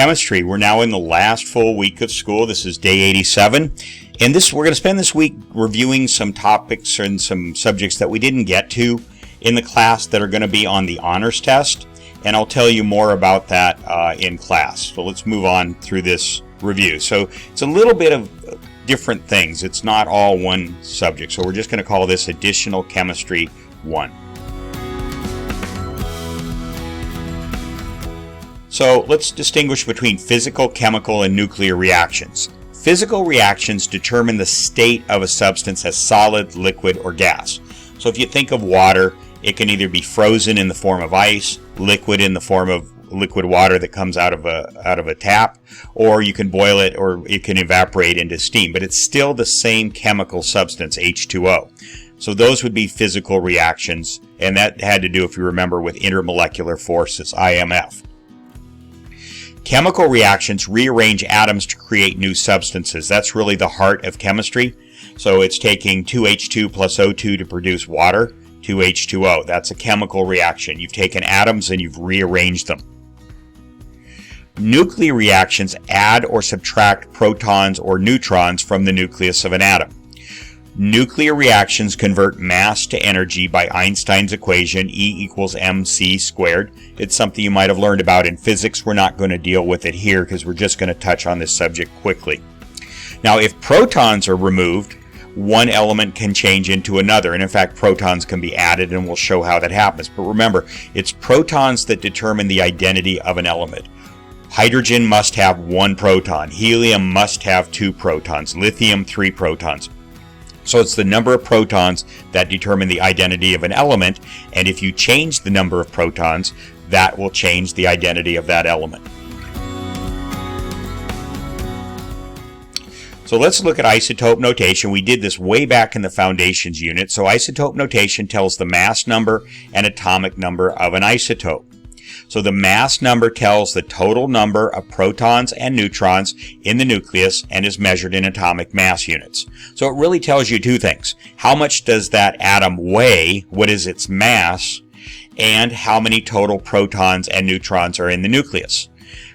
chemistry. We're now in the last full week of school. This is day 87. And we're going to spend this week reviewing some topics and some subjects that we didn't get to in the class that are going to be on the honors test. And I'll tell you more about that in class. So let's move on through this review. So it's a little bit of different things. It's not all one subject. So we're just going to call this Additional Chemistry 1. So let's distinguish between physical, chemical, and nuclear reactions. Physical reactions determine the state of a substance as solid, liquid, or gas. So if you think of water, it can either be frozen in the form of ice, liquid in the form of liquid water that comes out of a tap, or you can boil it, or it can evaporate into steam. But it's still the same chemical substance, H2O. So those would be physical reactions, and that had to do, if you remember, with intermolecular forces, IMF. Chemical reactions rearrange atoms to create new substances. That's really the heart of chemistry. So it's taking 2H2 plus O2 to produce water, 2H2O. That's a chemical reaction. You've taken atoms and you've rearranged them. Nuclear reactions add or subtract protons or neutrons from the nucleus of an atom. Nuclear reactions convert mass to energy by Einstein's equation, E equals mc squared. It's something you might have learned about in physics. We're not going to deal with it here because we're just going to touch on this subject quickly. Now, if protons are removed, one element can change into another. And in fact, protons can be added, and we'll show how that happens. But remember, it's protons that determine the identity of an element. Hydrogen must have one proton. Helium must have 2 protons. Lithium, 3 protons. So it's the number of protons that determine the identity of an element, and if you change the number of protons, that will change the identity of that element. So let's look at isotope notation. We did this way back in the foundations unit. So isotope notation tells the mass number and atomic number of an isotope. So the mass number tells the total number of protons and neutrons in the nucleus and is measured in atomic mass units. So it really tells you 2 things. How much does that atom weigh? What is its mass? And how many total protons and neutrons are in the nucleus?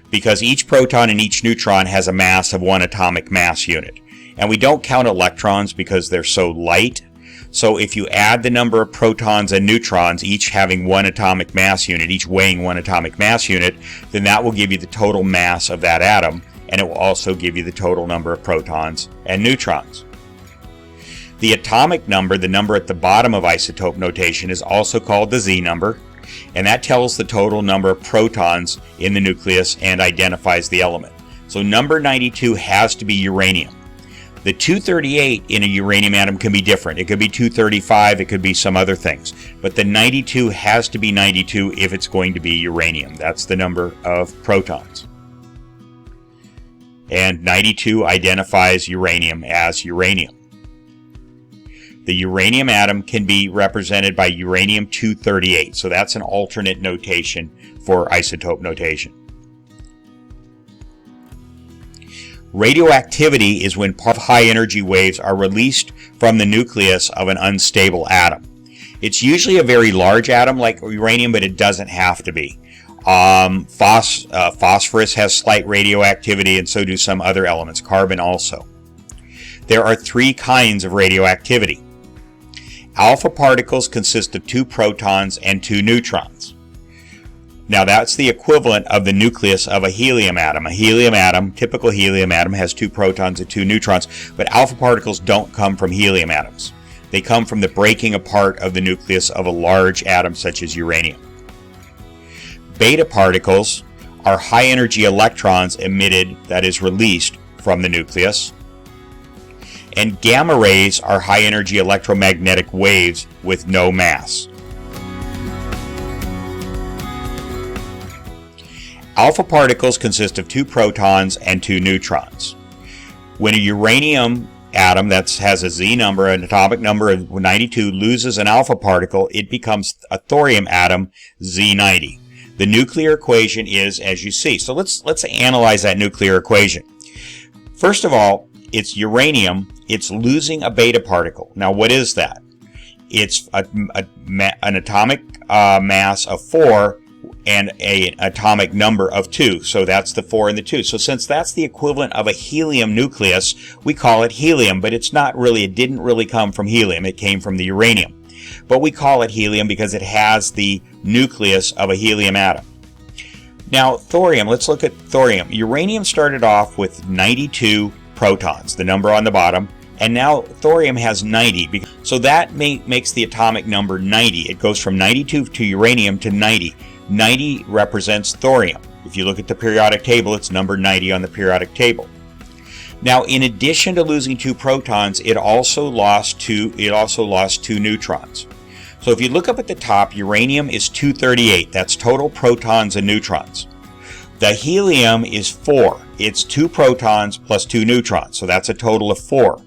Because each proton and each neutron has a mass of 1 atomic mass unit. And we don't count electrons because they're so light. So if you add the number of protons and neutrons, each having 1 atomic mass unit, each weighing 1 atomic mass unit, then that will give you the total mass of that atom, and it will also give you the total number of protons and neutrons. The atomic number, the number at the bottom of isotope notation, is also called the Z number, and that tells the total number of protons in the nucleus and identifies the element. So number 92 has to be uranium. The 238 in a uranium atom can be different. It could be 235, it could be some other things. But the 92 has to be 92 if it's going to be uranium. That's the number of protons. And 92 identifies uranium as uranium. The uranium atom can be represented by uranium-238. So that's an alternate notation for isotope notation. Radioactivity is when high-energy waves are released from the nucleus of an unstable atom. It's usually a very large atom like uranium, but it doesn't have to be. Phosphorus has slight radioactivity, and so do some other elements, carbon also. There are 3 kinds of radioactivity. Alpha particles consist of 2 protons and 2 neutrons. Now that's the equivalent of the nucleus of a helium atom. A helium atom, typical helium atom, has 2 protons and 2 neutrons, but alpha particles don't come from helium atoms. They come from the breaking apart of the nucleus of a large atom such as uranium. Beta particles are high-energy electrons emitted, that is released, from the nucleus. And gamma rays are high-energy electromagnetic waves with no mass. Alpha particles consist of 2 protons and 2 neutrons. When a uranium atom that has a Z number, an atomic number of 92, loses an alpha particle, it becomes a thorium atom, Z90. The nuclear equation is as you see. So let's analyze that nuclear equation. First of all, it's uranium. It's losing a beta particle. Now, what is that? It's an atomic mass of 4 and an atomic number of 2. So that's the 4 and the 2. So since that's the equivalent of a helium nucleus, we call it helium, but it's not really, it didn't really come from helium. It came from the uranium. But we call it helium because it has the nucleus of a helium atom. Now, thorium, let's look at thorium. Uranium started off with 92 protons, the number on the bottom, and now thorium has 90. So that makes the atomic number 90. It goes from 92 to uranium to 90. 90 represents thorium. If you look at the periodic table, it's number 90 on the periodic table. Now, in addition to losing 2 protons, it also lost 2 neutrons. So if you look up at the top, uranium is 238. That's total protons and neutrons. The helium is 4. It's 2 protons plus 2 neutrons. So that's a total of 4.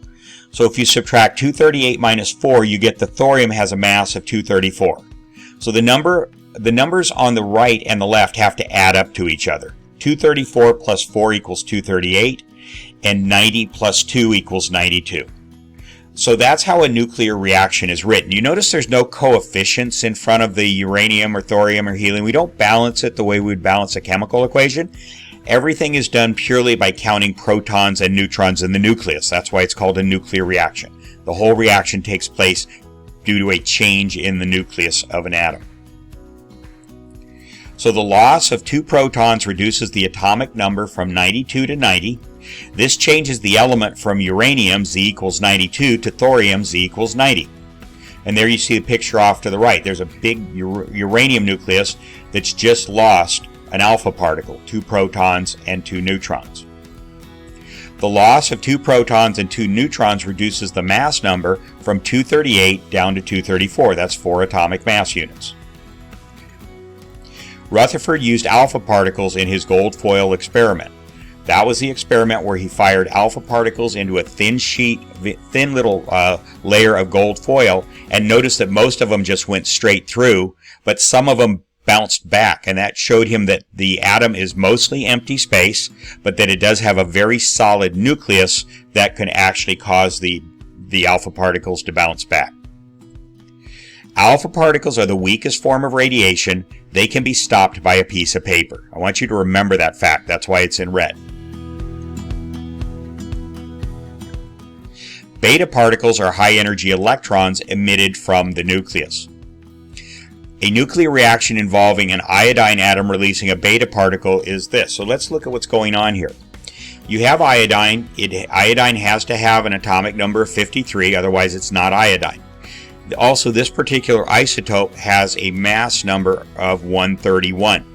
So if you subtract 238 minus 4, you get the thorium has a mass of 234. So the numbers on the right and the left have to add up to each other. 234 plus 4 equals 238, and 90 plus 2 equals 92. So that's how a nuclear reaction is written. You notice there's no coefficients in front of the uranium or thorium or helium. We don't balance it the way we would balance a chemical equation. Everything is done purely by counting protons and neutrons in the nucleus. That's why it's called a nuclear reaction. The whole reaction takes place due to a change in the nucleus of an atom. So the loss of 2 protons reduces the atomic number from 92 to 90. This changes the element from uranium, Z equals 92, to thorium, Z equals 90. And there you see the picture off to the right. There's a big uranium nucleus that's just lost an alpha particle, 2 protons and 2 neutrons. The loss of 2 protons and 2 neutrons reduces the mass number from 238 down to 234. That's 4 atomic mass units. Rutherford used alpha particles in his gold foil experiment. That was the experiment where he fired alpha particles into a thin little layer of gold foil, and noticed that most of them just went straight through, but some of them bounced back, and that showed him that the atom is mostly empty space, but that it does have a very solid nucleus that can actually cause the alpha particles to bounce back. Alpha particles are the weakest form of radiation. They can be stopped by a piece of paper. I want you to remember that fact. That's why it's in red. Beta particles are high-energy electrons emitted from the nucleus. A nuclear reaction involving an iodine atom releasing a beta particle is this. So let's look at what's going on here. You have iodine. Iodine has to have an atomic number of 53, otherwise it's not iodine. Also, this particular isotope has a mass number of 131.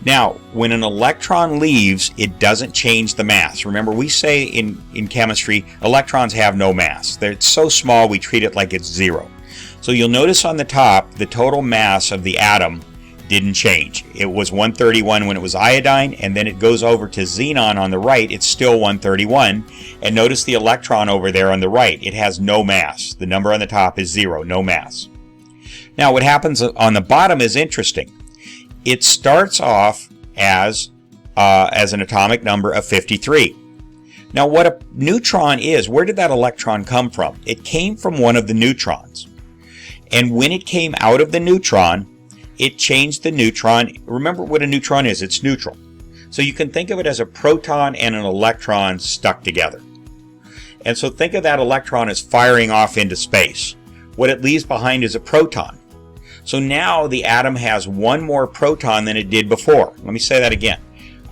Now, when an electron leaves, it doesn't change the mass. Remember, we say in chemistry, electrons have no mass. They're so small, we treat it like it's 0. So you'll notice on the top, the total mass of the atom didn't change. It was 131 when it was iodine, and then it goes over to xenon on the right. It's still 131. And notice the electron over there on the right. It has no mass. The number on the top is 0, no mass. Now, what happens on the bottom is interesting. It starts off as an atomic number of 53. Now, what a neutron is, where did that electron come from? It came from one of the neutrons. And when it came out of the neutron, it changed the neutron. Remember what a neutron is. It's neutral. So you can think of it as a proton and an electron stuck together. And so think of that electron as firing off into space. What it leaves behind is a proton. So now the atom has one more proton than it did before. Let me say that again.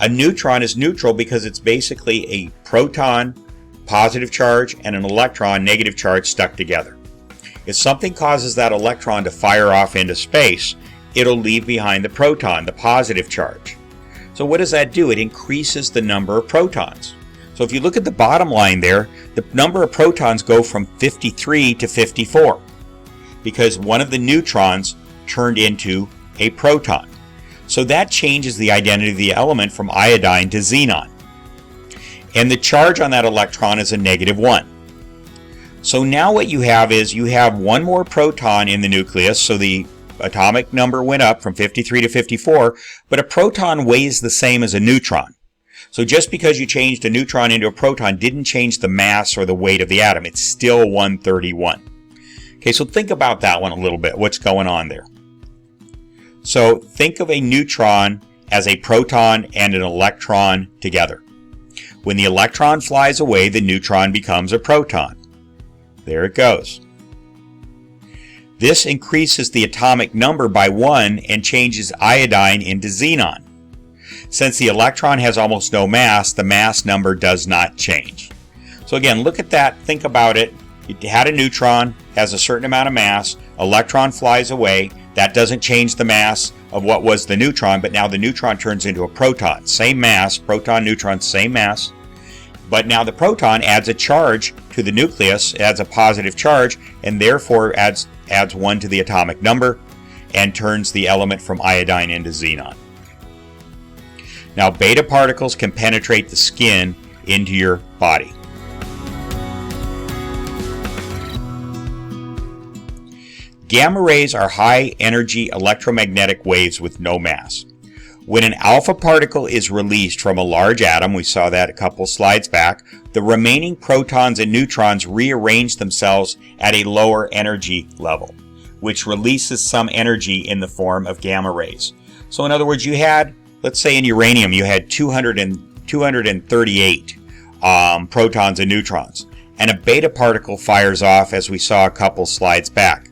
A neutron is neutral because it's basically a proton, positive charge, and an electron, negative charge, stuck together. If something causes that electron to fire off into space, it'll leave behind the proton, the positive charge. So what does that do? It increases the number of protons. So if you look at the bottom line there, the number of protons go from 53 to 54 because one of the neutrons turned into a proton. So that changes the identity of the element from iodine to xenon. And the charge on that electron is a -1. So now what you have is you have one more proton in the nucleus, so the atomic number went up from 53 to 54, but a proton weighs the same as a neutron. So just because you changed a neutron into a proton didn't change the mass or the weight of the atom. It's still 131. Okay, so think about that one a little bit. What's going on there? So think of a neutron as a proton and an electron together. When the electron flies away, the neutron becomes a proton. There it goes. This increases the atomic number by 1 and changes iodine into xenon. Since the electron has almost no mass, the mass number does not change. So again, look at that, think about it. You had a neutron, has a certain amount of mass, electron flies away, that doesn't change the mass of what was the neutron, but now the neutron turns into a proton. Same mass, proton, neutron, same mass. But now the proton adds a charge to the nucleus, adds a positive charge, and therefore adds 1 to the atomic number and turns the element from iodine into xenon. Now beta particles can penetrate the skin into your body. Gamma rays are high-energy electromagnetic waves with no mass. When an alpha particle is released from a large atom, we saw that a couple slides back, the remaining protons and neutrons rearrange themselves at a lower energy level, which releases some energy in the form of gamma rays. So in other words, you had, let's say in uranium, you had 238 protons and neutrons, and a beta particle fires off, as we saw a couple slides back.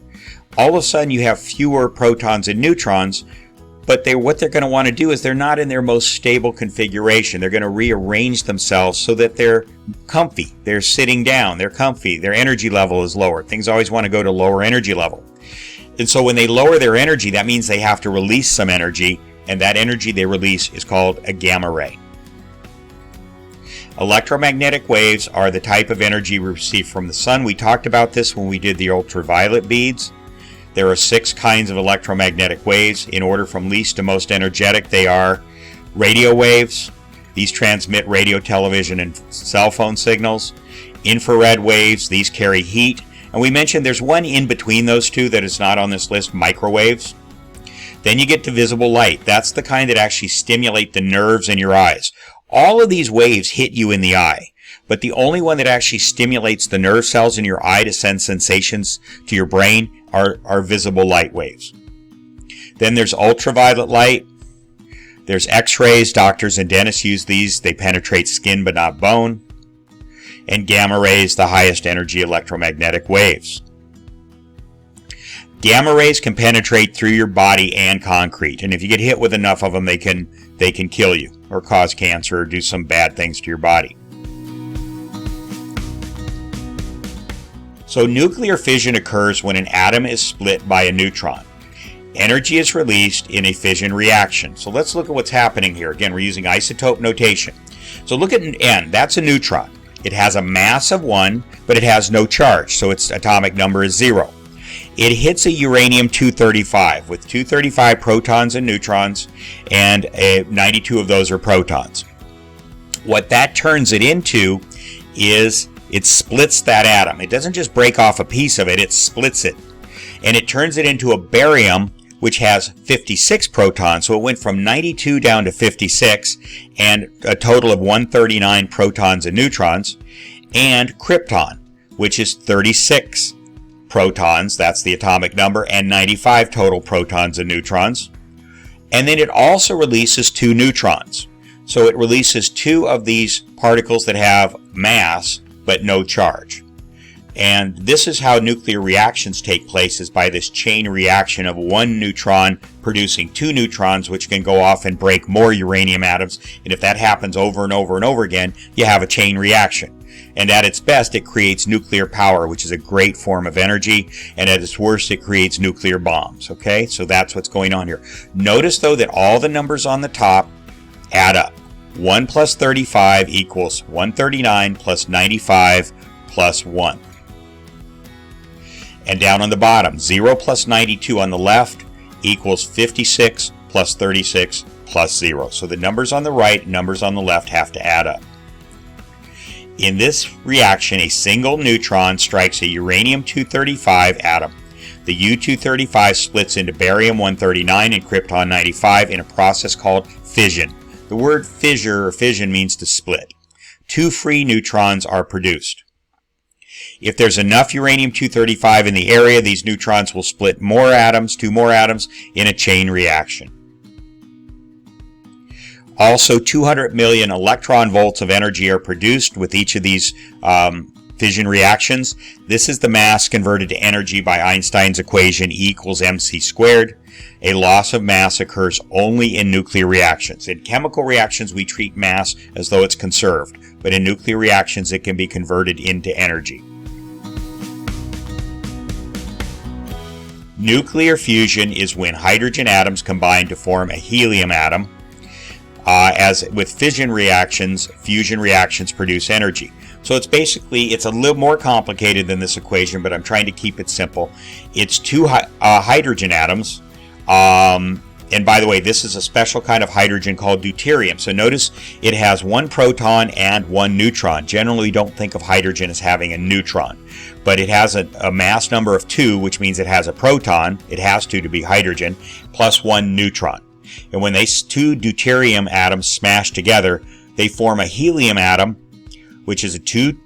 All of a sudden you have fewer protons and neutrons, but what they're going to want to do is they're not in their most stable configuration. They're going to rearrange themselves so that they're comfy. They're sitting down. They're comfy. Their energy level is lower. Things always want to go to lower energy level. And so when they lower their energy, that means they have to release some energy, and that energy they release is called a gamma ray. Electromagnetic waves are the type of energy we receive from the sun. We talked about this when we did the ultraviolet beads. There are 6 kinds of electromagnetic waves. In order from least to most energetic, they are radio waves. These transmit radio, television, and cell phone signals. Infrared waves. These carry heat. And we mentioned there's one in between those two that is not on this list, microwaves. Then you get to visible light. That's the kind that actually stimulate the nerves in your eyes. All of these waves hit you in the eye, but the only one that actually stimulates the nerve cells in your eye to send sensations to your brain are visible light waves. Then there's ultraviolet light. There's X-rays. Doctors and dentists use these. They penetrate skin but not bone. And gamma rays, the highest energy electromagnetic waves. Gamma rays can penetrate through your body and concrete, and if you get hit with enough of them, they can kill you or cause cancer or do some bad things to your body. So nuclear fission occurs when an atom is split by a neutron. Energy is released in a fission reaction. So let's look at what's happening here. Again, we're using isotope notation. So look at N. That's a neutron. It has a mass of 1, but it has no charge, so its atomic number is 0. It hits a uranium-235 with 235 protons and neutrons, and 92 of those are protons. What that turns it into is it splits that atom. It doesn't just break off a piece of it, it splits it. And it turns it into a barium, which has 56 protons. So it went from 92 down to 56, and a total of 139 protons and neutrons. And krypton, which is 36 protons, that's the atomic number, and 95 total protons and neutrons. And then it also releases 2 neutrons. So it releases 2 of these particles that have mass but no charge. And this is how nuclear reactions take place, is by this chain reaction of 1 neutron producing 2 neutrons, which can go off and break more uranium atoms. And if that happens over and over and over again, you have a chain reaction. And at its best, it creates nuclear power, which is a great form of energy. And at its worst, it creates nuclear bombs. Okay, so that's what's going on here. Notice, though, that all the numbers on the top add up. 1 plus 35 equals 139 plus 95 plus 1. And down on the bottom, 0 plus 92 on the left equals 56 plus 36 plus 0. So the numbers on the right, numbers on the left have to add up. In this reaction, a single neutron strikes a uranium-235 atom. The U-235 splits into barium-139 and krypton-95 in a process called fission. The word fissure or fission means to split. 2 free neutrons are produced. If there's enough uranium-235 in the area, these neutrons will split more atoms, two more atoms, in a chain reaction. Also, 200 million electron volts of energy are produced with each of these fission reactions. This is the mass converted to energy by Einstein's equation, E equals mc squared. A loss of mass occurs only in nuclear reactions. In chemical reactions, we treat mass as though it's conserved, but in nuclear reactions, it can be converted into energy. Nuclear fusion is when hydrogen atoms combine to form a helium atom. As with fission reactions, fusion reactions produce energy. So it's a little more complicated than this equation, but I'm trying to keep it simple. It's two hydrogen atoms. And by the way, this is a special kind of hydrogen called deuterium. So notice it has one proton and one neutron. Generally, we don't think of hydrogen as having a neutron, but it has a mass number of 2, which means it has a proton. It has to be hydrogen, plus one neutron. And when these two deuterium atoms smash together, they form a helium atom, which is a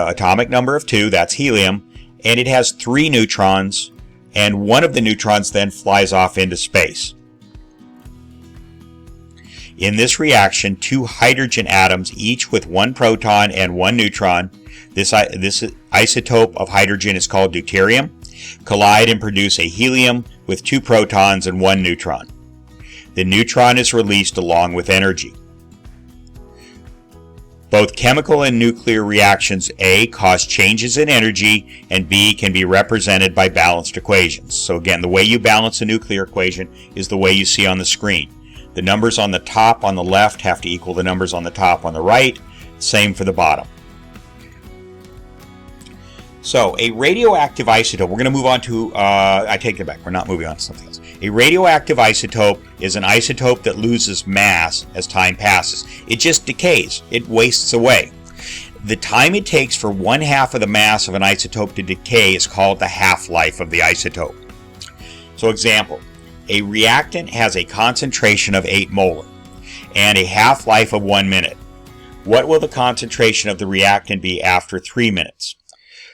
atomic number of 2, that's helium, and it has 3 neutrons, and one of the neutrons then flies off into space. In this reaction, 2 hydrogen atoms, each with 1 proton and 1 neutron, this isotope of hydrogen is called deuterium, collide and produce a helium with 2 protons and 1 neutron. The neutron is released along with energy. Both chemical and nuclear reactions, A, cause changes in energy, and B, can be represented by balanced equations. So again, the way you balance a nuclear equation is the way you see on the screen. The numbers on the top on the left have to equal the numbers on the top on the right. Same for the bottom. So a radioactive isotope, we're going to move on to, I take it back, we're not moving on to something else. A radioactive isotope is an isotope that loses mass as time passes. It just decays. It wastes away. The time it takes for 1/2 of the mass of an isotope to decay is called the half-life of the isotope. So example, a reactant has a concentration of 8 molar and a half-life of 1 minute. What will the concentration of the reactant be after 3 minutes?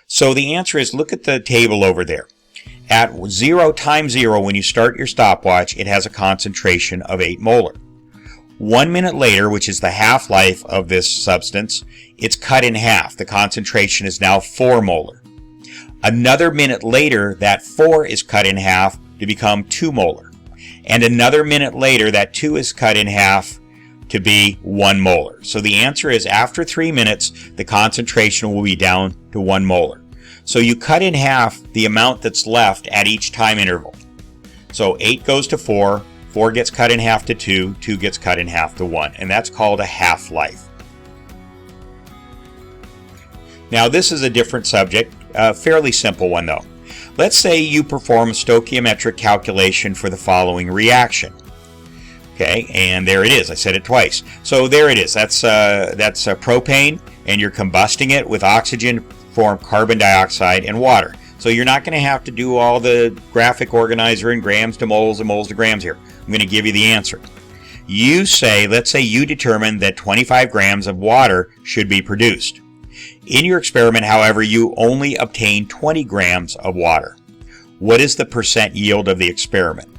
So the answer is, look at the table over there. At 0 times 0, when you start your stopwatch, it has a concentration of 8 molar. 1 minute later, which is the half-life of this substance, it's cut in half. The concentration is now 4 molar. Another minute later, that 4 is cut in half to become 2 molar. And another minute later, that 2 is cut in half to be 1 molar. So the answer is, after 3 minutes, the concentration will be down to 1 molar. So you cut in half the amount that's left at each time interval. So 8 goes to 4, 4 gets cut in half to 2, 2 gets cut in half to 1, and that's called a half-life. Now this is a different subject, a fairly simple one though. Let's say you perform a stoichiometric calculation for the following reaction. Okay, and there it is. I said it twice. So there it is. That's propane, and you're combusting it with oxygen, form carbon dioxide and water. So you're not going to have to do all the graphic organizer and grams to moles and moles to grams here. I'm going to give you the answer. Let's say you determine that 25 grams of water should be produced. In your experiment, however, you only obtain 20 grams of water. What is the percent yield of the experiment?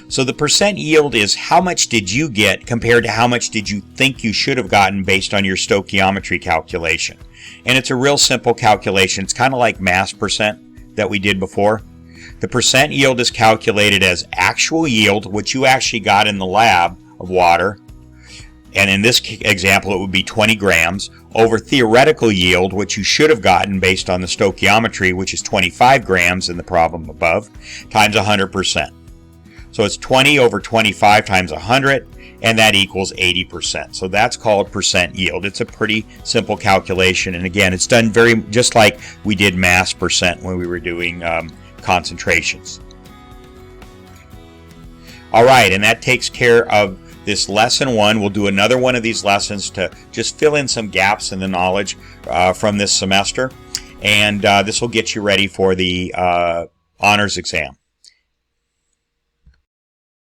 So the percent yield is how much did you get compared to how much did you think you should have gotten based on your stoichiometry calculation. And it's a real simple calculation. It's kind of like mass percent that we did before. The percent yield is calculated as actual yield, which you actually got in the lab of water. And in this example, it would be 20 grams over theoretical yield, which you should have gotten based on the stoichiometry, which is 25 grams in the problem above, times 100%. So it's 20 over 25 times 100, and that equals 80%. So that's called percent yield. It's a pretty simple calculation, and again, it's done just like we did mass percent when we were doing concentrations. All right, and that takes care of this lesson 1. We'll do another one of these lessons to just fill in some gaps in the knowledge from this semester, and this will get you ready for the honors exam.